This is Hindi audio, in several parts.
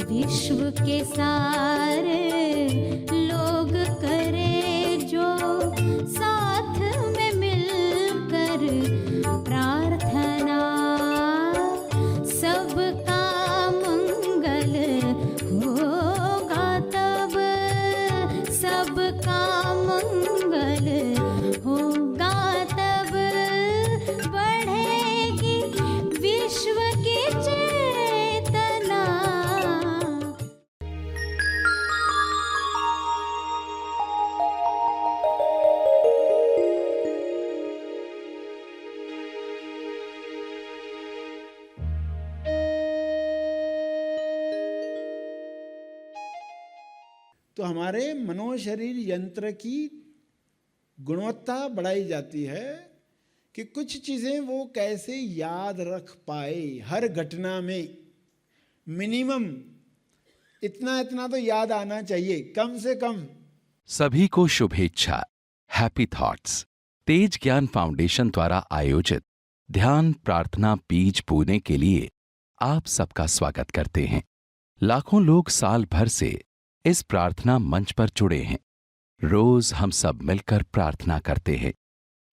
विश्व के सारे लोग करे जो साथ में मिलकर प्रार्थना, सबका मंगल होगा तब, सबका मंगल होगा तब, बढ़ेगी विश्व की चेतना। तो हमारे मनोशरीर यंत्र की गुणवत्ता बढ़ाई जाती है कि कुछ चीज़ें वो कैसे याद रख पाए हर घटना में। मिनिमम इतना इतना तो याद आना चाहिए कम से कम। सभी को शुभेच्छा। हैप्पी थॉट्स तेज ज्ञान फाउंडेशन द्वारा आयोजित ध्यान प्रार्थना बीज बोने के लिए आप सबका स्वागत करते हैं। लाखों लोग साल भर से इस प्रार्थना मंच पर जुड़े हैं। रोज हम सब मिलकर प्रार्थना करते हैं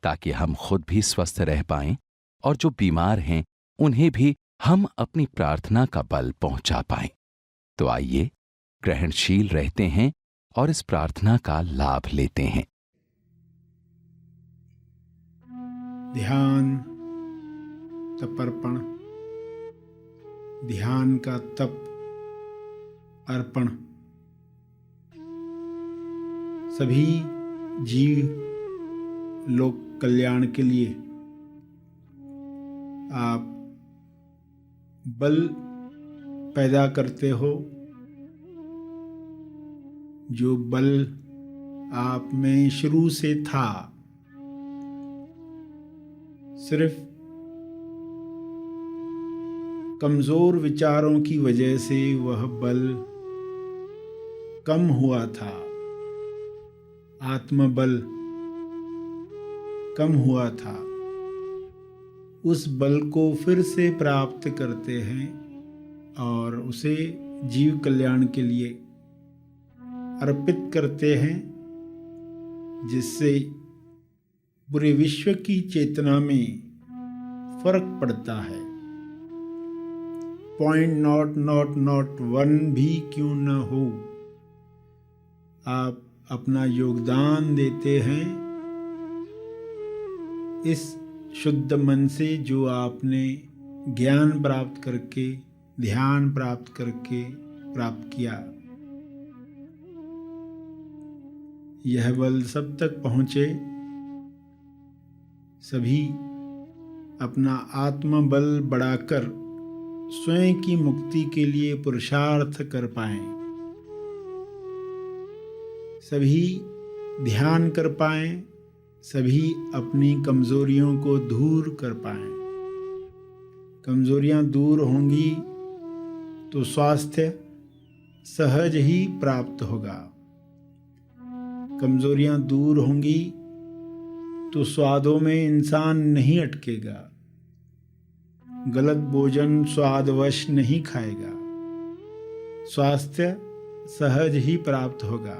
ताकि हम खुद भी स्वस्थ रह पाएं और जो बीमार हैं उन्हें भी हम अपनी प्रार्थना का बल पहुंचा पाएं। तो आइए ग्रहणशील रहते हैं और इस प्रार्थना का लाभ लेते हैं। ध्यान तपर्पण, ध्यान का तप अर्पण। सभी जीव लोक कल्याण के लिए आप बल पैदा करते हो, जो बल आप में शुरू से था। सिर्फ कमजोर विचारों की वजह से वह बल कम हुआ था, आत्मबल कम हुआ था। उस बल को फिर से प्राप्त करते हैं और उसे जीव कल्याण के लिए अर्पित करते हैं, जिससे पूरे विश्व की चेतना में फर्क पड़ता है। पॉइंट नॉट वन भी क्यों न हो, आप अपना योगदान देते हैं इस शुद्ध मन से जो आपने ज्ञान प्राप्त करके, ध्यान प्राप्त करके प्राप्त किया। यह बल सब तक पहुँचे, सभी अपना आत्मबल बढ़ाकर स्वयं की मुक्ति के लिए पुरुषार्थ कर पाएं, सभी ध्यान कर पाएं, सभी अपनी कमजोरियों को दूर कर पाएं। कमजोरियां दूर होंगी तो स्वास्थ्य सहज ही प्राप्त होगा। कमजोरियां दूर होंगी तो स्वादों में इंसान नहीं अटकेगा, गलत भोजन स्वादवश नहीं खाएगा, स्वास्थ्य सहज ही प्राप्त होगा।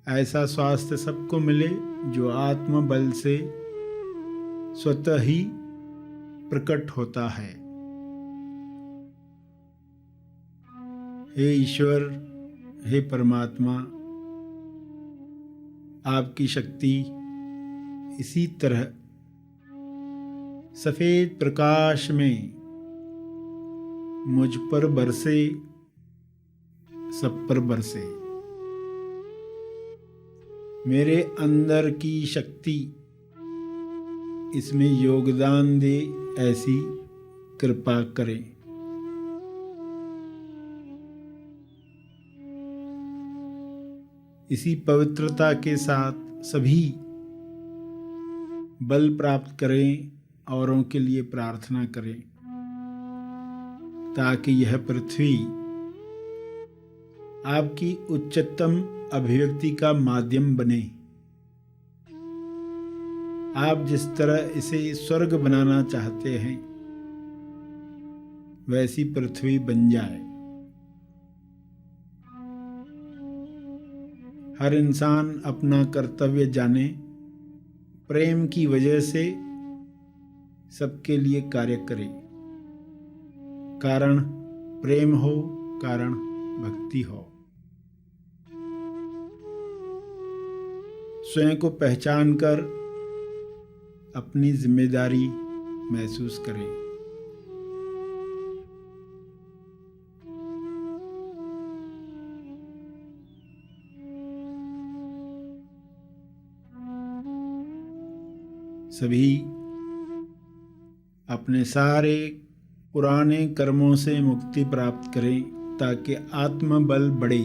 ऐसा स्वास्थ्य सबको मिले जो आत्मबल से स्वतः ही प्रकट होता है। हे ईश्वर, हे परमात्मा, आपकी शक्ति इसी तरह सफेद प्रकाश में मुझ पर बरसे, सब पर बरसे। मेरे अंदर की शक्ति इसमें योगदान दे, ऐसी कृपा करें। इसी पवित्रता के साथ सभी बल प्राप्त करें, औरों के लिए प्रार्थना करें, ताकि यह पृथ्वी आपकी उच्चतम अभिव्यक्ति का माध्यम बने। आप जिस तरह इसे स्वर्ग बनाना चाहते हैं, वैसी पृथ्वी बन जाए। हर इंसान अपना कर्तव्य जाने, प्रेम की वजह से सबके लिए कार्य करे। कारण प्रेम हो, कारण भक्ति हो। स्वयं को पहचान कर अपनी जिम्मेदारी महसूस करें। सभी अपने सारे पुराने कर्मों से मुक्ति प्राप्त करें ताकि आत्मबल बढ़े।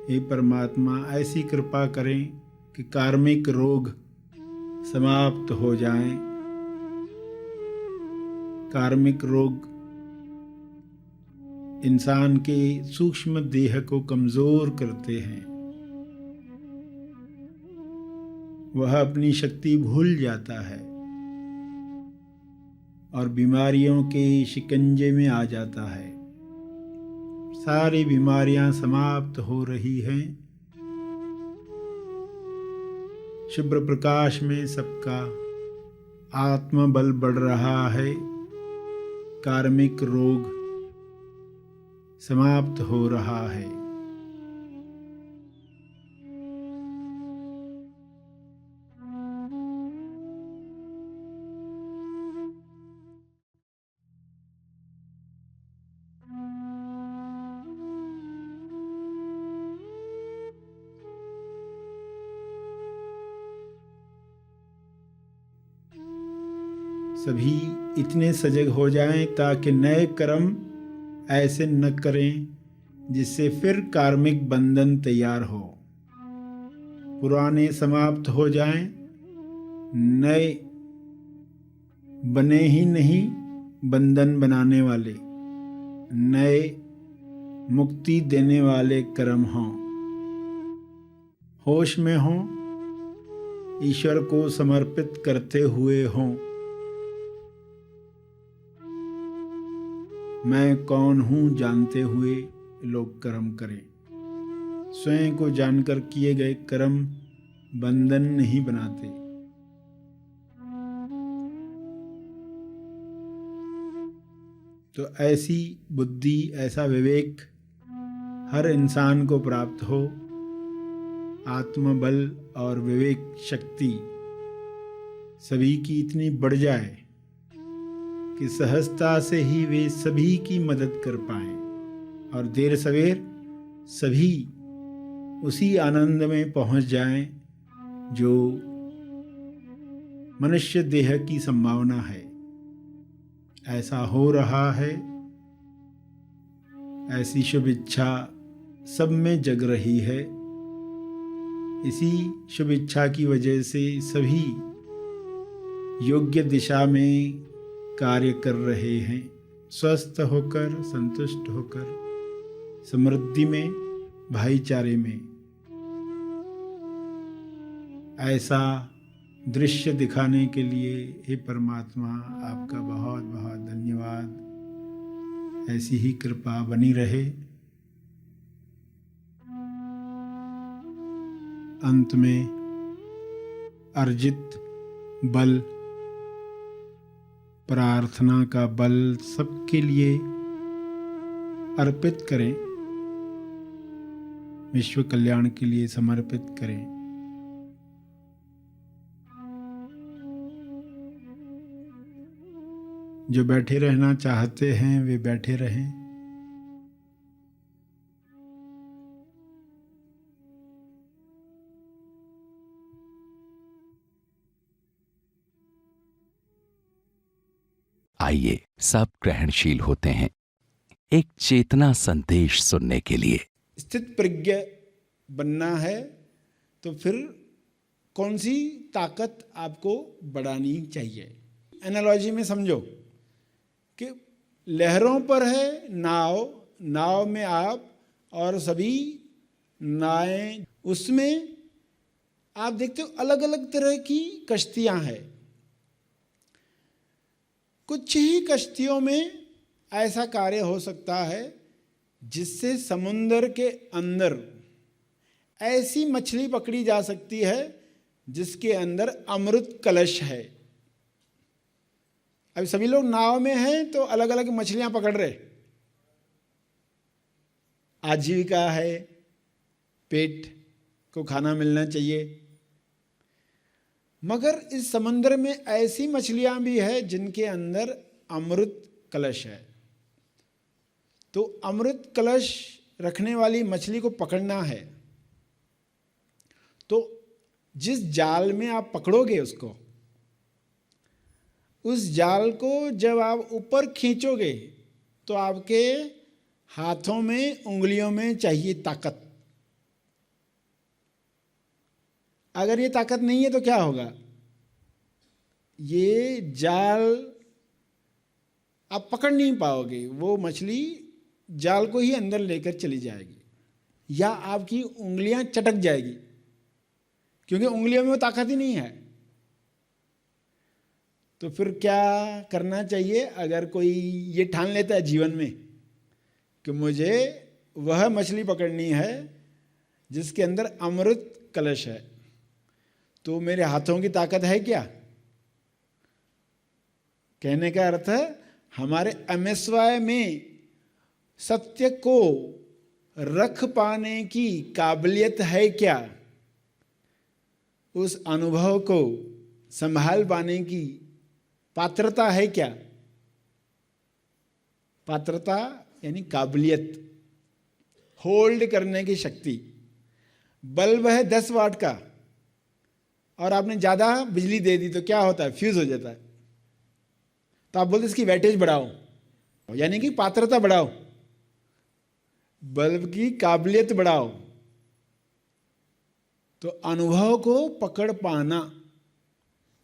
हे परमात्मा, ऐसी कृपा करें कि कार्मिक रोग समाप्त हो जाएं। कार्मिक रोग इंसान के सूक्ष्म देह को कमजोर करते हैं। वह अपनी शक्ति भूल जाता है और बीमारियों के शिकंजे में आ जाता है। सारी बीमारियां समाप्त हो रही हैं। शुभ्र प्रकाश में सबका आत्मबल बढ़ रहा है। कार्मिक रोग समाप्त हो रहा है। सभी इतने सजग हो जाएं ताकि नए कर्म ऐसे न करें जिससे फिर कार्मिक बंधन तैयार हो। पुराने समाप्त हो जाएं, नए बने ही नहीं बंधन बनाने वाले, नए मुक्ति देने वाले कर्म हों। होश में हों, ईश्वर को समर्पित करते हुए हों। मैं कौन हूँ जानते हुए लोग कर्म करें। स्वयं को जानकर किए गए कर्म बंधन नहीं बनाते। तो ऐसी बुद्धि, ऐसा विवेक हर इंसान को प्राप्त हो। आत्मबल और विवेक शक्ति सभी की इतनी बढ़ जाए कि सहजता से ही वे सभी की मदद कर पाएं और देर सवेर सभी उसी आनंद में पहुंच जाएं जो मनुष्य देह की संभावना है। ऐसा हो रहा है। ऐसी शुभ इच्छा सब में जग रही है। इसी शुभ इच्छा की वजह से सभी योग्य दिशा में कार्य कर रहे हैं। स्वस्थ होकर, संतुष्ट होकर, समृद्धि में, भाईचारे में। ऐसा दृश्य दिखाने के लिए हे परमात्मा आपका बहुत बहुत धन्यवाद। ऐसी ही कृपा बनी रहे। अंत में अर्जित बल, प्रार्थना का बल सबके लिए अर्पित करें, विश्व कल्याण के लिए समर्पित करें। जो बैठे रहना चाहते हैं वे बैठे रहें। आइए सब ग्रहणशील होते हैं एक चेतना संदेश सुनने के लिए। स्थित प्रज्ञ बनना है तो फिर कौन सी ताकत आपको बढ़ानी चाहिए। एनालॉजी में समझो कि लहरों पर है नाव, नाव में आप और सभी नावें, उसमें आप देखते हो अलग अलग तरह की कश्तियां हैं। कुछ ही कश्तियों में ऐसा कार्य हो सकता है जिससे समुद्र के अंदर ऐसी मछली पकड़ी जा सकती है जिसके अंदर अमृत कलश है। अभी सभी लोग नाव में हैं तो अलग अलग मछलियां पकड़ रहे, आजीविका है, पेट को खाना मिलना चाहिए, मगर इस समुद्र में ऐसी मछलियां भी है जिनके अंदर अमृत कलश है। तो अमृत कलश रखने वाली मछली को पकड़ना है तो जिस जाल में आप पकड़ोगे उसको, उस जाल को जब आप ऊपर खींचोगे तो आपके हाथों में, उंगलियों में चाहिए ताकत। अगर ये ताकत नहीं है तो क्या होगा? ये जाल आप पकड़ नहीं पाओगे, वो मछली जाल को ही अंदर लेकर चली जाएगी या आपकी उंगलियां चटक जाएगी, क्योंकि उंगलियों में वो ताकत ही नहीं है। तो फिर क्या करना चाहिए? अगर कोई ये ठान लेता है जीवन में कि मुझे वह मछली पकड़नी है जिसके अंदर अमृत कलश है, तो मेरे हाथों की ताकत है क्या? कहने का अर्थ है हमारे अमेस्वाय में सत्य को रख पाने की काबिलियत है क्या? उस अनुभव को संभाल पाने की पात्रता है क्या? पात्रता यानी काबिलियत, होल्ड करने की शक्ति। बल्ब है 10 वाट का और आपने ज़्यादा बिजली दे दी तो क्या होता है? फ्यूज हो जाता है। तो आप बोलते इसकी वैटेज बढ़ाओ, यानी कि पात्रता बढ़ाओ, बल्ब की काबिलियत बढ़ाओ। तो अनुभव को पकड़ पाना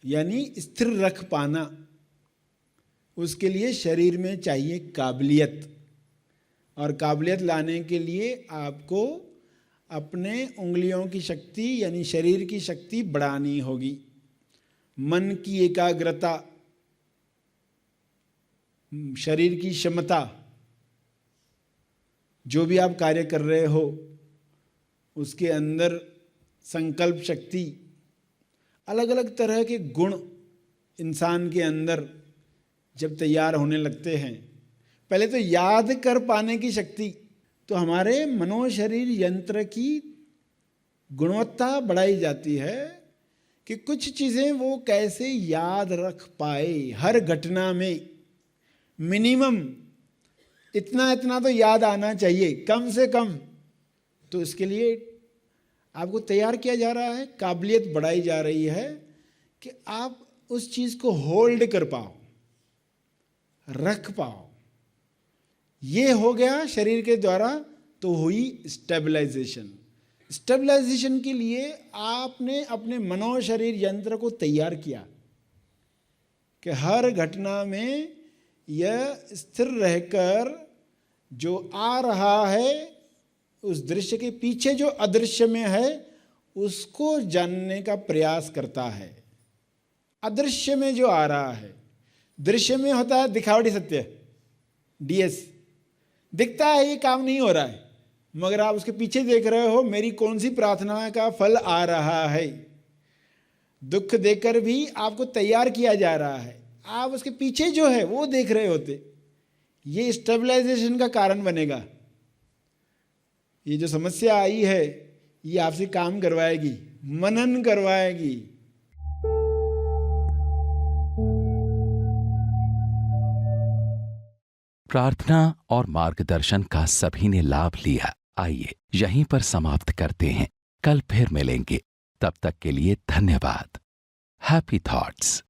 यानी स्थिर रख पाना, उसके लिए शरीर में चाहिए काबिलियत, और काबिलियत लाने के लिए आपको अपने उंगलियों की शक्ति यानी शरीर की शक्ति बढ़ानी होगी। मन की एकाग्रता, शरीर की क्षमता, जो भी आप कार्य कर रहे हो उसके अंदर संकल्प शक्ति, अलग अलग तरह के गुण इंसान के अंदर जब तैयार होने लगते हैं। पहले तो याद कर पाने की शक्ति, तो हमारे मनोशरीर यंत्र की गुणवत्ता बढ़ाई जाती है कि कुछ चीज़ें वो कैसे याद रख पाए। हर घटना में मिनिमम इतना इतना तो याद आना चाहिए कम से कम। तो इसके लिए आपको तैयार किया जा रहा है, काबिलियत बढ़ाई जा रही है कि आप उस चीज़ को होल्ड कर पाओ, रख पाओ। ये हो गया शरीर के द्वारा, तो हुई स्टेबलाइजेशन। स्टेबलाइजेशन के लिए आपने अपने मनोशरीर यंत्र को तैयार किया कि हर घटना में यह स्थिर रहकर जो आ रहा है उस दृश्य के पीछे जो अदृश्य में है उसको जानने का प्रयास करता है। अदृश्य में जो आ रहा है, दृश्य में होता है दिखावटी सत्य, DS दिखता है ये काम नहीं हो रहा है, मगर आप उसके पीछे देख रहे हो मेरी कौन सी प्रार्थना का फल आ रहा है। दुख देकर भी आपको तैयार किया जा रहा है, आप उसके पीछे जो है वो देख रहे होते। ये स्टेबलाइजेशन का कारण बनेगा। ये जो समस्या आई है ये आपसे काम करवाएगी, मनन करवाएगी। प्रार्थना और मार्गदर्शन का सभी ने लाभ लिया। आइए यहीं पर समाप्त करते हैं, कल फिर मिलेंगे। तब तक के लिए धन्यवाद। Happy thoughts.